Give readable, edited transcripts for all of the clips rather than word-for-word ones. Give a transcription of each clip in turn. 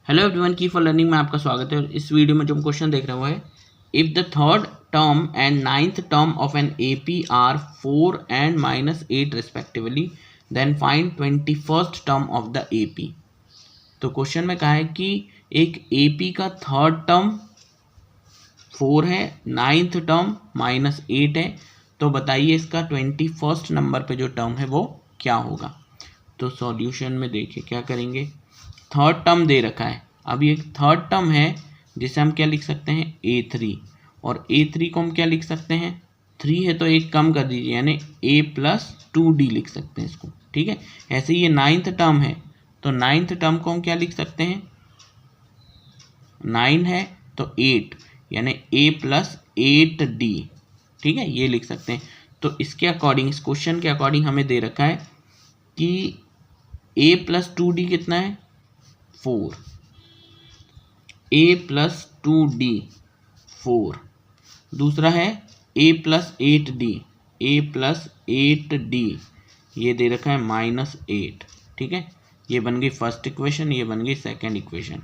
Hello everyone, की for learning में आपका स्वागत है। और इस वीडियो में जो हम क्वेश्चन देख रहे हुए हैं, if the third term and ninth term of an AP are 4 and -8 respectively, then find 21st term of the AP. तो क्वेश्चन में कहा है कि एक एपी का थर्ड टर्म 4 है, नाइन्थ टर्म -8 है, तो बताइए इसका 21st नंबर पे जो टर्म है वो क्या होगा। तो सॉल्यूशन में देखिए क्या करेंगे। थर्ड टर्म दे रखा है, अभी एक थर्ड टर्म है जिसे हम क्या लिख सकते हैं, a3, और a3 को हम क्या लिख सकते हैं, 3 है तो एक कम कर दीजिए, यानी a+2d लिख सकते हैं इसको। ठीक है, ऐसे ये नाइन्थ टर्म है तो नाइन्थ टर्म को हम क्या लिख सकते हैं, 9 है तो 8, यानी a+8d। ठीक है, ये लिख सकते हैं। तो इसके अकॉर्डिंग, इस क्वेश्चन के अकॉर्डिंग हमें दे रखा है कि a+2d कितना है, 4, a+2d 4। दूसरा है a+8d, a+8d ये दे रखा है -8। ठीक है, ये बन गई फर्स्ट इक्वेशन, ये बन गई सेकंड इक्वेशन।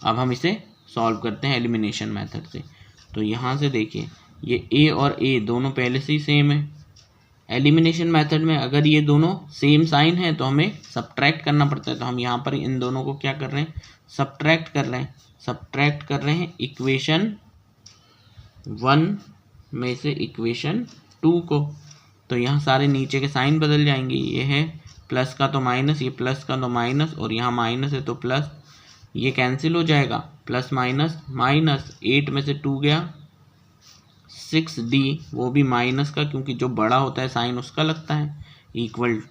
अब हम इसे सॉल्व करते हैं एलिमिनेशन मेथड से। तो यहाँ से देखिए, ये a और a दोनों पहले से ही सेम है। एलिमिनेशन मेथड में अगर ये दोनों सेम साइन है तो हमें सब्ट्रैक्ट करना पड़ता है। तो हम यहाँ पर इन दोनों को क्या कर रहे हैं, सब्ट्रैक्ट कर रहे हैं इक्वेशन 1 में से इक्वेशन 2 को। तो यहाँ सारे नीचे के साइन बदल जाएंगे, ये है प्लस का तो माइनस, ये प्लस का तो माइनस, और यहाँ माइनस है तो प्लस, ये कैंसिल हो जाएगा, प्लस माइनस माइनस, 8 में से 2 गया 6d, वो भी माइनस का, क्योंकि जो बड़ा होता है साइन उसका लगता है, इक्वल,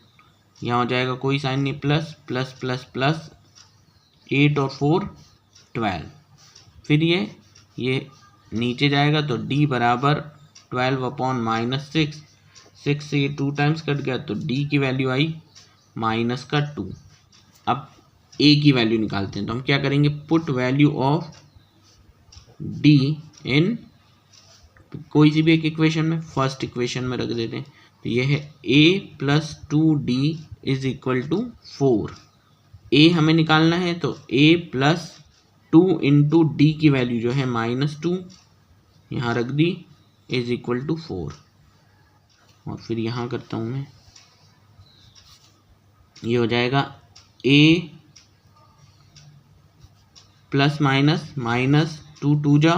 यहाँ हो जाएगा कोई साइन नहीं, प्लस प्लस प्लस प्लस, 8 और 4 12। फिर ये नीचे जाएगा तो d बराबर 12/-6, 6 से ये 2 टाइम्स कट गया तो d की वैल्यू आई -2। अब a की वैल्यू निकालते हैं, तो हम क्या करेंगे, पुट वैल्यू ऑफ d इन कोई सी भी एक इक्वेशन में, फर्स्ट इक्वेशन में रख देते हैं। तो ये है a+2d is equal to 4। a हमें निकालना है तो a+2 इंटू डी की वैल्यू जो है -2 यहाँ रख दी, इज इक्वल टू 4। और फिर यहाँ करता हूँ मैं, ये हो जाएगा a प्लस माइनस माइनस 2 2 जा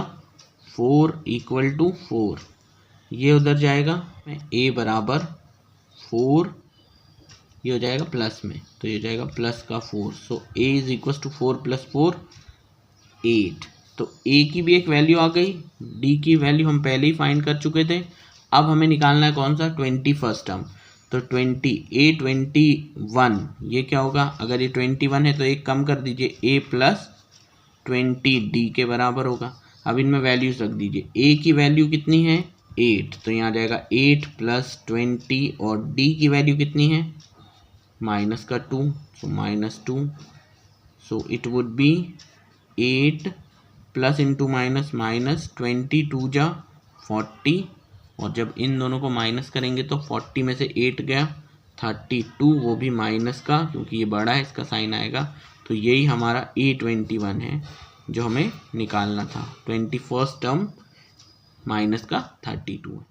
4 इक्वल टू 4, ये उधर जाएगा, a बराबर 4, ये हो जाएगा प्लस में, तो ये हो जाएगा प्लस का 4। सो a इज इक्वल टू 4 + 4 8। तो a की भी एक वैल्यू आ गई, d की वैल्यू हम पहले ही फाइंड कर चुके थे। अब हमें निकालना है कौन सा, 21st टर्म। तो 21, ये क्या होगा, अगर ये 21 है तो एक कम कर दीजिए, a+20d के बराबर होगा। अब इनमें वैल्यूज रख दीजिए, a की वैल्यू कितनी है 8, तो यहाँ जाएगा 8 + 20, और d की वैल्यू कितनी है -2, सो -2, so it would be 8 plus into minus minus 22 जा 40, और जब इन दोनों को माइनस करेंगे तो 40 में से 8 गया 32, वो भी माइनस का, क्योंकि ये बड़ा है इसका साइन आएगा। तो यही हमारा a21 है जो हमें निकालना था। 21st टर्म माइनस का 32 है।